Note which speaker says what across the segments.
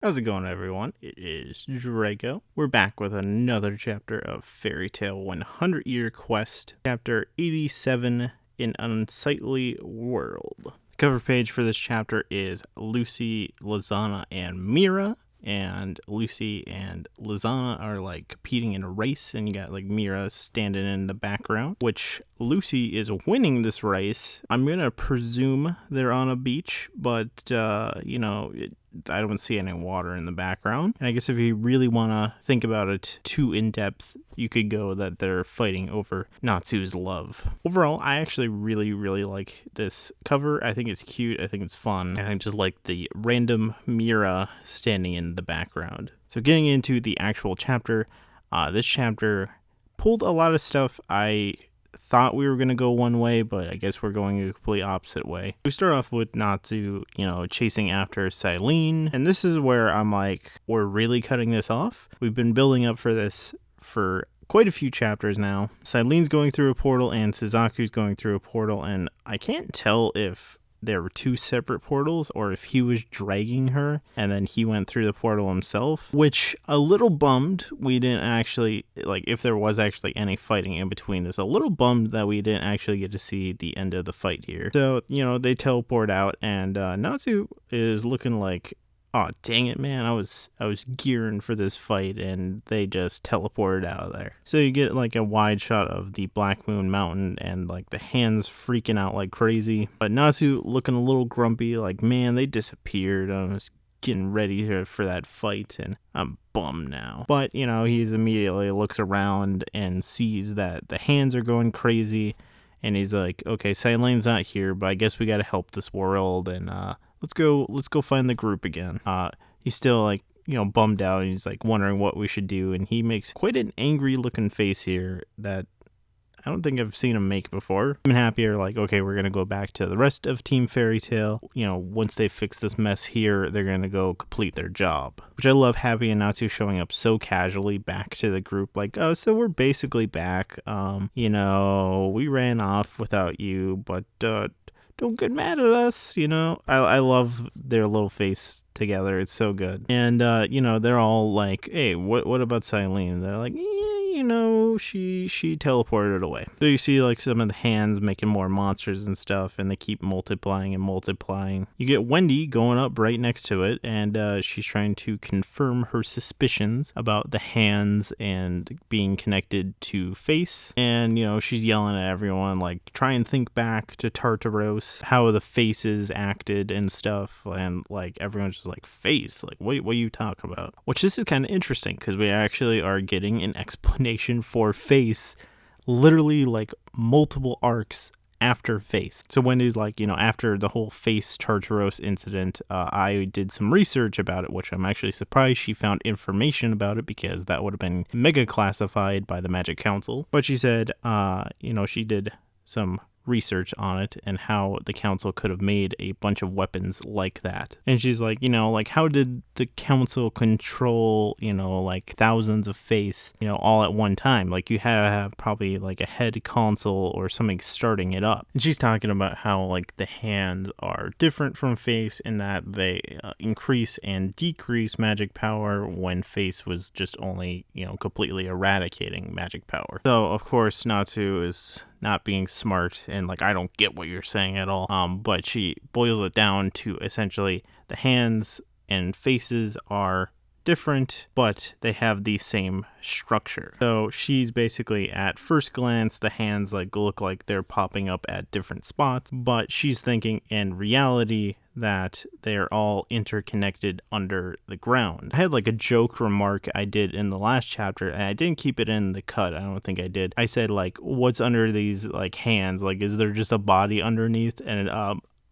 Speaker 1: How's it going, everyone? It is Draco. We're back with another chapter of Fairy Tail 100 Year Quest, chapter 87, An Unsightly World. The cover page for this chapter is Lucy, Lizana, and Mira. And Lucy and Lizana are like competing in a race, and you got like Mira standing in the background, which Lucy is winning this race. I'm gonna presume they're on a beach, but I don't see any water in the background. And I guess if you really want to think about it too in depth, you could go that they're fighting over Natsu's love. Overall, I actually really like this cover. I think it's cute. I think it's fun. And I just like the random Mira standing in the background. So getting into the actual chapter, this chapter pulled a lot of stuff I thought we were going to go one way, but I guess we're going a complete opposite way. We start off with Natsu, chasing after Silene, and this is where I'm like, we're really cutting this off? We've been building up for this for quite a few chapters now. Silene's going through a portal, and Suzaku's going through a portal, and I can't tell if there were two separate portals or if he was dragging her and then he went through the portal himself, which a little bummed we didn't actually, like, if there was actually any fighting in between this, a little bummed that we didn't actually get to see the end of the fight here. So, they teleport out, and Natsu is looking like, oh, dang it, man, I was gearing for this fight, and they just teleported out of there. So you get like a wide shot of the Black Moon Mountain and like the hands freaking out like crazy. But Natsu looking a little grumpy, like, man, they disappeared. I was getting ready for that fight, and I'm bummed now. But, he's immediately looks around and sees that the hands are going crazy, and he's like, okay, Silene's not here, but I guess we gotta help this world, and Let's go find the group again. He's still like, bummed out, and he's like wondering what we should do, and he makes quite an angry looking face here that I don't think I've seen him make before. I'm happier, like, okay, we're gonna go back to the rest of Team Fairy Tail. Once they fix this mess here, they're gonna go complete their job. Which I love, Happy and Natsu showing up so casually back to the group, like, oh, so we're basically back. We ran off without you, but don't get mad at us, I love their little face together. It's so good. And, they're all like, hey, what about Silene? They're like, she teleported away. So you see like some of the hands making more monsters and stuff, and they keep multiplying and multiplying. You get Wendy going up right next to it, and she's trying to confirm her suspicions about the hands and being connected to Face. And, she's yelling at everyone, like, try and think back to Tartaros, how the faces acted and stuff. And like everyone's just like, Face? Like, what are you talking about? Which this is kind of interesting, because we actually are getting an explanation for Face literally like multiple arcs after Face. So Wendy's like, after the whole Face Tartaros incident, I did some research about it, which I'm actually surprised she found information about it, because that would have been mega classified by the Magic Council. But she said, she did some research on it and how the council could have made a bunch of weapons like that. And she's like, like, how did the council control, like thousands of Face, all at one time? Like, you had to have probably like a head console or something starting it up. And she's talking about how like the hands are different from Face in that they increase and decrease magic power when Face was just only, completely eradicating magic power. So of course Natsu is not being smart and like, I don't get what you're saying at all. But she boils it down to essentially the hands and faces are different, but they have the same structure. So she's basically, at first glance, the hands like look like they're popping up at different spots, but she's thinking in reality that they're all interconnected under the ground. I had like a joke remark I did in the last chapter, and I didn't keep it in the cut. I don't think I did. I said like, what's under these like hands? Like, is there just a body underneath? And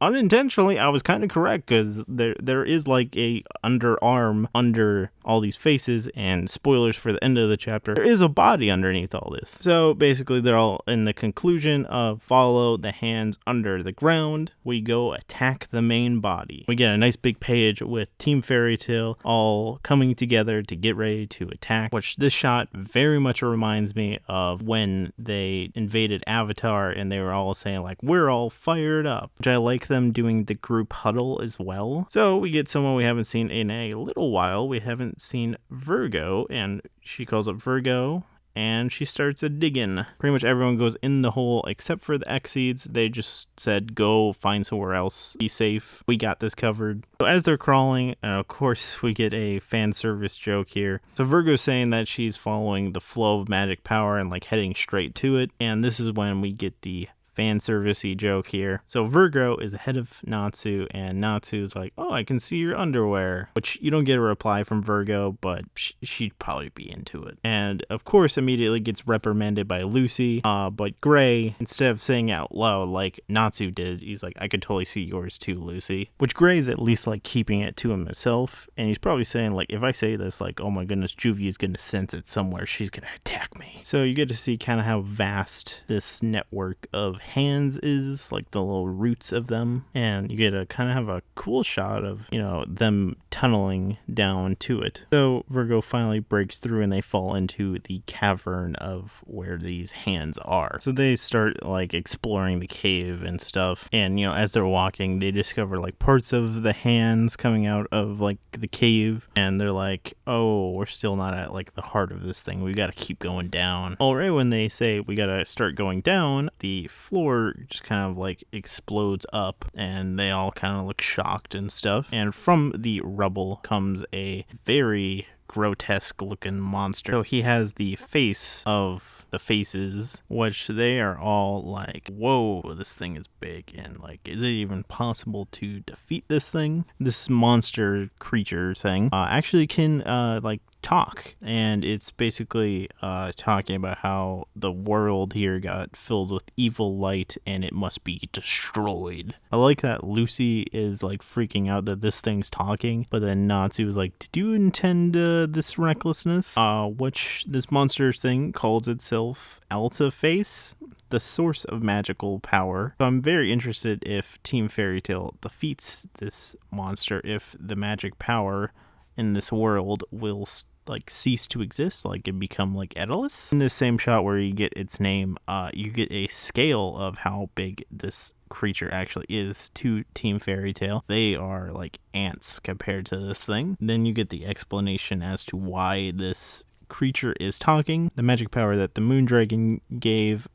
Speaker 1: unintentionally, I was kind of correct, because there is like a underarm under all these faces, and spoilers for the end of the chapter, there is a body underneath all this. So basically they're all in the conclusion of follow the hands under the ground. We go attack the main body. We get a nice big page with Team Fairy Tail all coming together to get ready to attack, which this shot very much reminds me of when they invaded Avatar and they were all saying like, we're all fired up, which I like like them doing the group huddle as well. So we get someone we haven't seen in a little while. We haven't seen Virgo, and she calls up Virgo, and she starts a digging. Pretty much everyone goes in the hole except for the Exceeds. They just said, go find somewhere else. Be safe. We got this covered. So as they're crawling, of course, we get a fan service joke here. So Virgo's saying that she's following the flow of magic power and like heading straight to it. And this is when we get the fan servicey joke here. So Virgo is ahead of Natsu, and Natsu's like, oh, I can see your underwear, which you don't get a reply from Virgo, but she'd probably be into it. And of course immediately gets reprimanded by Lucy, but Gray, instead of saying out loud like Natsu did, he's like, I could totally see yours too, Lucy, which Gray's at least like keeping it to himself, and he's probably saying like, if I say this, like, oh my goodness, Juvie is gonna sense it somewhere, she's gonna attack me. So you get to see kind of how vast this network of hands is, like the little roots of them, and you get to kind of have a cool shot of, you know, them tunneling down to it. So Virgo finally breaks through and they fall into the cavern of where these hands are. So they start like exploring the cave and stuff, and you know, as they're walking they discover like parts of the hands coming out of like the cave, and they're like, oh, we're still not at like the heart of this thing, we gotta keep going down. Alright, when they say we gotta start going down, the floor just kind of like explodes up and they all kind of look shocked and stuff, and from the rubble comes a very grotesque looking monster. So he has the face of the faces, which they are all like, whoa, this thing is big, and like, is it even possible to defeat this thing? This monster creature thing actually can like talk, and it's basically talking about how the world here got filled with evil light and it must be destroyed. I like that Lucy is like freaking out that this thing's talking, but then Natsu was like, did you intend this recklessness? Which this monster thing calls itself Alta Face, the source of magical power. So I'm very interested if Team Fairy Tail defeats this monster, if the magic power in this world will like cease to exist, like it become like Edelus. In this same shot where you get its name, you get a scale of how big this creature actually is to Team Fairy Tail. They are like ants compared to this thing. Then you get the explanation as to why this creature is talking. The magic power that the Moondragon gave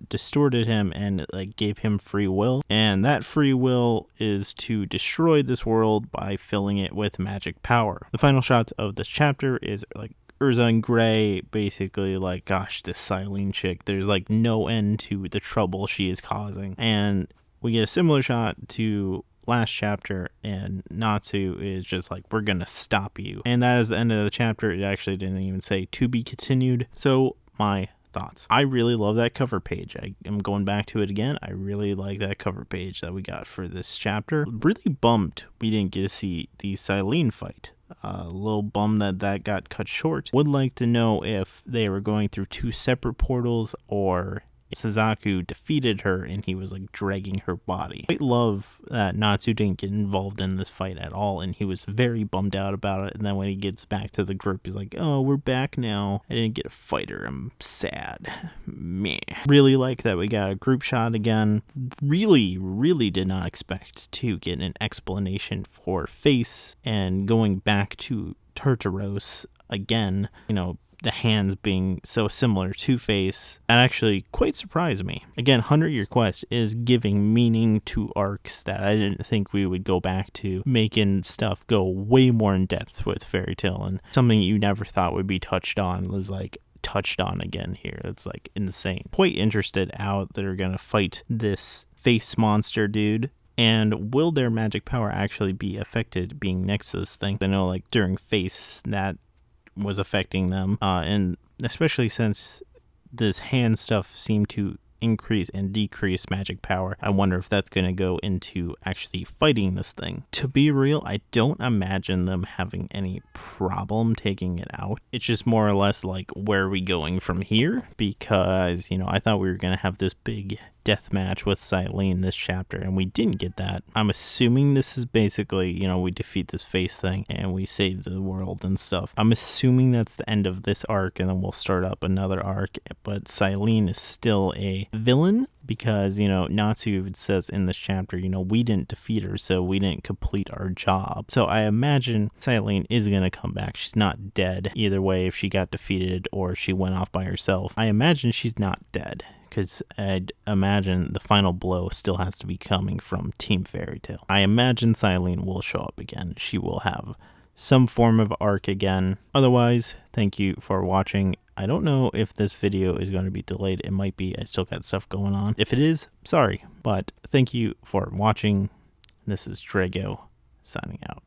Speaker 1: distorted him and like gave him free will, and that free will is to destroy this world by filling it with magic power. The final shot of this chapter is like Urza and Gray basically like, gosh, this Silene chick, there's like no end to the trouble she is causing. And we get a similar shot to last chapter, and Natsu is just like, we're gonna stop you. And that is the end of the chapter. It actually didn't even say to be continued. So my thoughts, I really love that cover page. I am going back to it again. I really like that cover page that we got for this chapter. Really bummed we didn't get to see the Silene fight. A little bum that got cut short. Would like to know if they were going through two separate portals, or Suzaku defeated her and he was like dragging her body. I love that Natsu didn't get involved in this fight at all, and he was very bummed out about it. And then when he gets back to the group, he's like, oh, we're back now. I didn't get a fighter. I'm sad. Meh. Really like that we got a group shot again. Really did not expect to get an explanation for Face and going back to Tartaros again, you know, the hands being so similar to Face. That actually quite surprised me. Again, 100-Year Quest is giving meaning to arcs that I didn't think we would go back to, making stuff go way more in depth with Fairy Tail, and something you never thought would be touched on was like touched on again here. It's like insane. Quite interested how they're gonna fight this Face monster dude. And will their magic power actually be affected being next to this thing? I know like during Face that was affecting them, and especially since this hand stuff seemed to increase and decrease magic power, I wonder if that's going to go into actually fighting this thing. To be real, I don't imagine them having any problem taking it out. It's just more or less like, where are we going from here? Because, you know, I thought we were going to have this big death match with Silene this chapter, and we didn't get that. I'm assuming this is basically, you know, we defeat this face thing and we save the world and stuff. I'm assuming that's the end of this arc, and then we'll start up another arc, but Silene is still a villain because, you know, Natsu even says in this chapter, you know, we didn't defeat her, so we didn't complete our job. So I imagine Silene is going to come back. She's not dead either way, if she got defeated or she went off by herself. I imagine she's not dead, because I'd imagine the final blow still has to be coming from Team Fairy Tail. I imagine Silene will show up again. She will have some form of arc again. Otherwise, thank you for watching. I don't know if this video is going to be delayed. It might be. I still got stuff going on. If it is, sorry. But thank you for watching. This is Drago signing out.